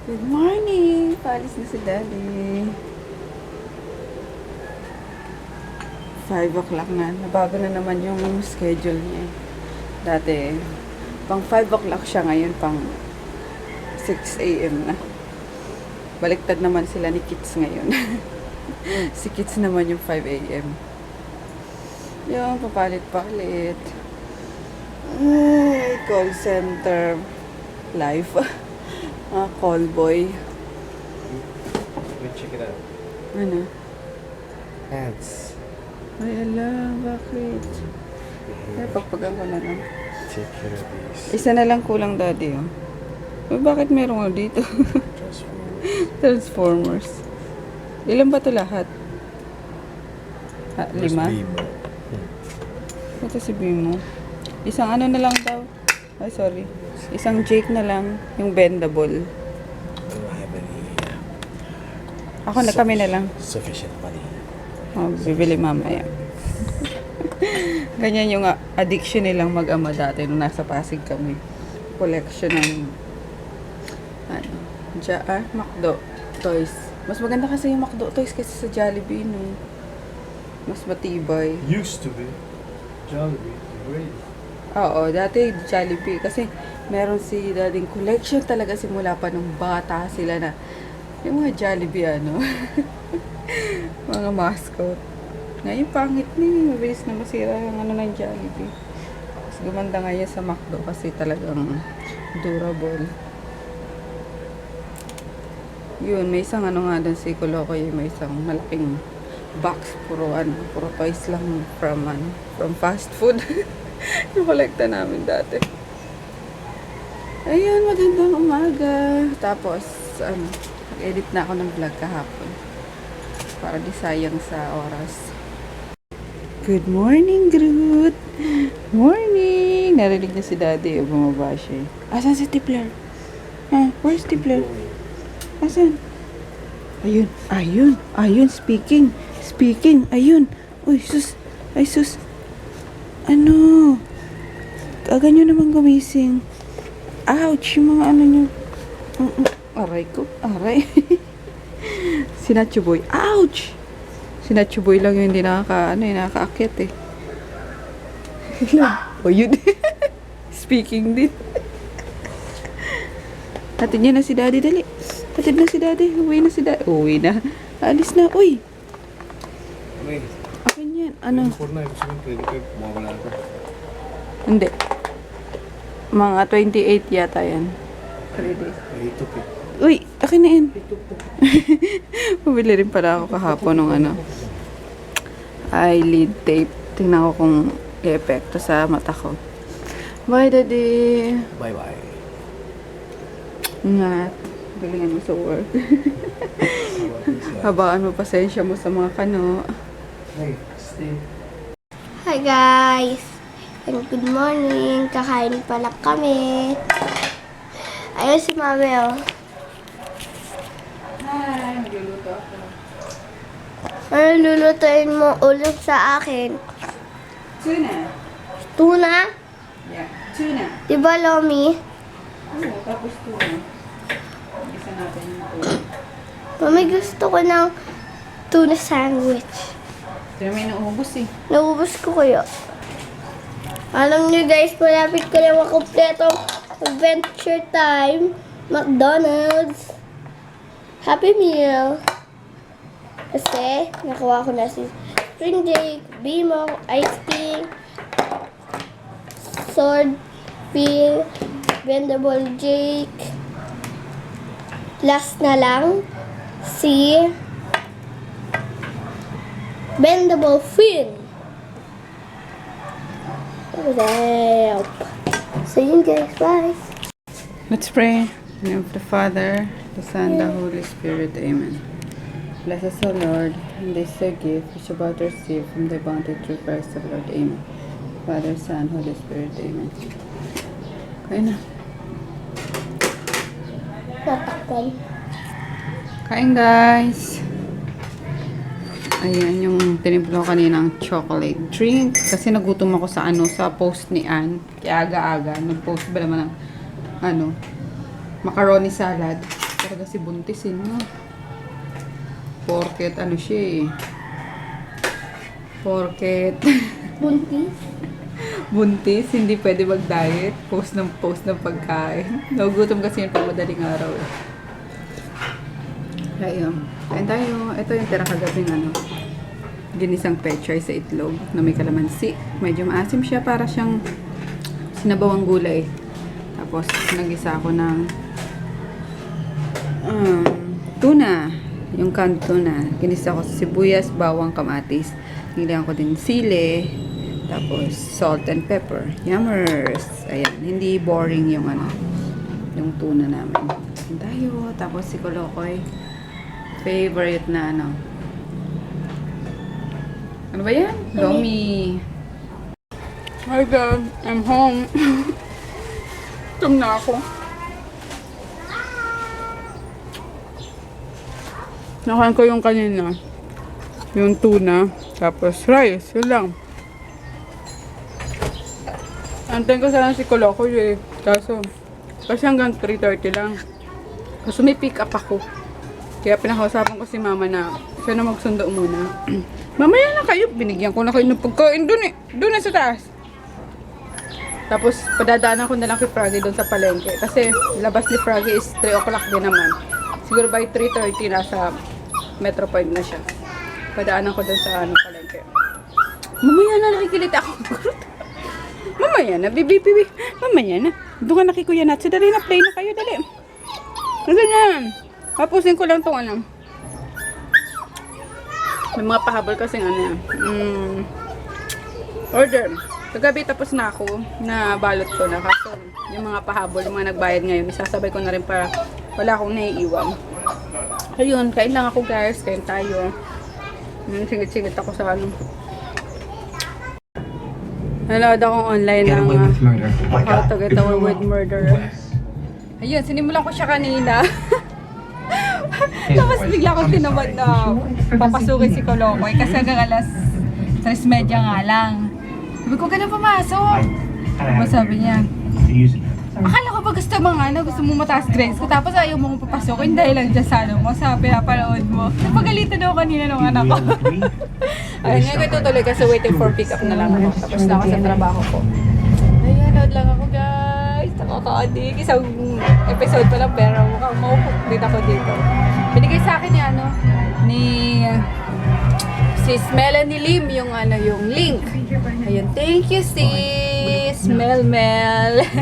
Good morning! Paalis na si Daddy. 5 o'clock na. Nabago na naman yung schedule niya. Dati, pang 5 o'clock siya ngayon, pang 6 a.m. na. Baliktad naman sila ni Kits ngayon. Si Kits naman yung 5 a.m. Yung papalit-palit. Ay, call center life. Call boy. Let me check it out. Ano? Ads. Ay, ala, bakit? Ay, pagpagan ko na lang. Take care of these. Isa na lang kulang, Daddy, oh. Uy, bakit meron ko dito? Transformers. Ilan ba ito lahat? Ah, 5? Ito si Bimo. Isang ano na lang daw. Ay, sorry. Isang Jake na lang. Yung bendable. I don't have any Ako na kami na lang. sufficient money. Oh, bibili mamaya. Ganyan yung addiction nilang mag-ama dati nung nasa Pasig kami. Collection ng McDo toys. Mas maganda kasi yung McDo toys kaysa sa Jollibee, no? Mas matibay. Used to be. Jollibee. Great. Oo, dati Jollibee. Kasi meron si dating collection talaga simula pa nung bata sila na yung mga Jollibee, ano? Mga mascot. Ngayon, pangit ni. Mabilis na masira yung ano ng Jollibee. Mas gumanda ngayon sa McDo kasi talagang durable. Yun, may isang ano nga doon si Kolokoy, may isang malaking box, puro toys lang from fast food. Yung kolekta namin dati. Ayun, magandang umaga. Tapos, nag-edit na ako ng vlog kahapon. Para di sayang sa oras. Good morning, Groot! Morning! Narinig niya si Daddy, bumaba siya. Asan si Tipler? Where's Tipler? Asan? Ayun, speaking, ayun. Uy, sus, ay sus. Ano? Aga nyo naman gumising. Ouch, yung mga ano nyo. Aray ko, aray. Si Nacho Boy, ouch! Si Nacho Boy lang yung hindi nakakaakyat eh. O yun. Speaking din. Hatid niya na si Daddy, dali. Hatid na si Daddy. Uwi na si Daddy. Uwi na. Alis na. Uy. Okay. Akin yan. Ano? 4 na. Gusto mo 25. Mawawala ka. Hindi. Mga 28 yata yan. 3 days. Ay, ito po. Uy. Akin na yan. Pabili rin pala ako kahapon ng ano. Eyelid tape. Tingnan ko kung epekto sa mata ko. Bye, Daddy. Bye-bye. Ingat. Galingan mo sa work. Habaan mo pasensya mo sa mga kano. Hey, stay. Hi guys! And good morning! Kakain pala kami. Ayun si Mami oh. Hi, magluluto ako. Ano lulutuin mo ulit sa akin? Tuna. Tuna? Yeah, tuna. Diba Lomi? Oo, tapos tuna. Isa natin yung tuna. Mami gusto ko ng tuna sandwich. Pero may naubos eh. Naubos ko kayo. Alam niyo guys, malapit ko na makumpletong Adventure Time. McDonald's. Happy Meal. Kasi, nakuha ko na si Spring Jake, Bimo, Ice King, Sword, Peel, Bendable Jake. Last na lang, si Bendable Finn. Wow. So yun guys, bye. Let's pray. In the name of the Father, the Son, the Holy Spirit. Amen. Bless us, O Lord, in this thy gift which you're about to receive from thy bounty through Christ the Lord. Amen. Father, Son, Holy Spirit. Amen. Kain na. Tatakpan. Kain, guys. Ayan yung tinimpla ko kaninang chocolate drink. Kasi nagutom ako sa sa post ni Ann. Kaya aga-aga. Nag-post ba naman ng macaroni salad. talaga si Buntis, no? Porket ano siya eh. Porket Buntis. buntis, hindi pwede mag-diet. Post ng pagkain. Nagugutom kasi yun pag madaling araw eh. Kaya yun. Kain tayo. Ito yung tira kagabing ano. Ginisang pechay sa itlog na may kalamansi. Medyo maasim siya para siyang sinabawang gulay. Tapos nagisa ako ng tuna. Yung canned tuna. Ginisa ko sa sibuyas, bawang, kamatis. Nilihan ko din sili. Tapos salt and pepper. Yummers. Ayan. Hindi boring yung ano. Yung tuna namin. Kain tayo. Tapos si Kolokoy. Favorite na ano. Ano ba yan? Lomi. Hi God, I'm home. Tum na ako. Nakain ko yung kanina. Yung tuna. Tapos rice. Yun lang. Antayin ko sana si Koloko eh. Kasi hanggang 3:30 lang. Kasi may pick up ako. Kaya pinakausapan ko si mama na siya na magsundo muna. Mamaya na kayo. Binigyan ko na kayo ng pagkain dun eh. Dun na sa taas. Tapos padadaanan ko na lang kay Froggy dun sa palengke. Kasi labas ni Froggy is 3 o'clock din naman. Siguro by 3:30 nasa Metro Point na siya. Padaanan ko dun sa palengke. Mamaya na nakikilit ako. Mamaya na, bibi. Mamaya na. Doon ka nakikuya natin. Dali na, play na kayo. Dali. Ganyan. Tapusin ko lang itong ano. May mga pahabol kasi ano yan. Order. Kagabi tapos na ako. Na balot ko na. Kaso yung mga pahabol, yung mga nagbayad ngayon, isasabay ko na rin para wala akong naiiwan. Ayun, kain lang ako guys. Kain tayo. Singit-singit ako sa ano. Nanood akong online ng How to Get Away with Murder. Ayun, sinimulan ko siya kanina. Tapos bigla akong tinamad na papasukin si Kolokoy kasi hanggang alas 3:30 nga lang. Sabi ko, ganun pumasok. Tapos sabi niya, akala ko ba gusto gusto mo mataas grades ko, tapos ayaw mo kong papasukin dahil lang dyan sa ano mo, sa pinapanood mo. Napagalitan daw kanina ng anak ko. Ayun, ngayon ko tutuloy kasi waiting for pick up na lang ako. Tapos na ako sa trabaho ko. Ayun, nanood lang ako guys. Nakaka-addict. Isang episode pa lang pero mukhang mauhook din ako dito. Binigay sa akin ni ni sis Melanie Lim yung link. Ayun, thank you sis Mel.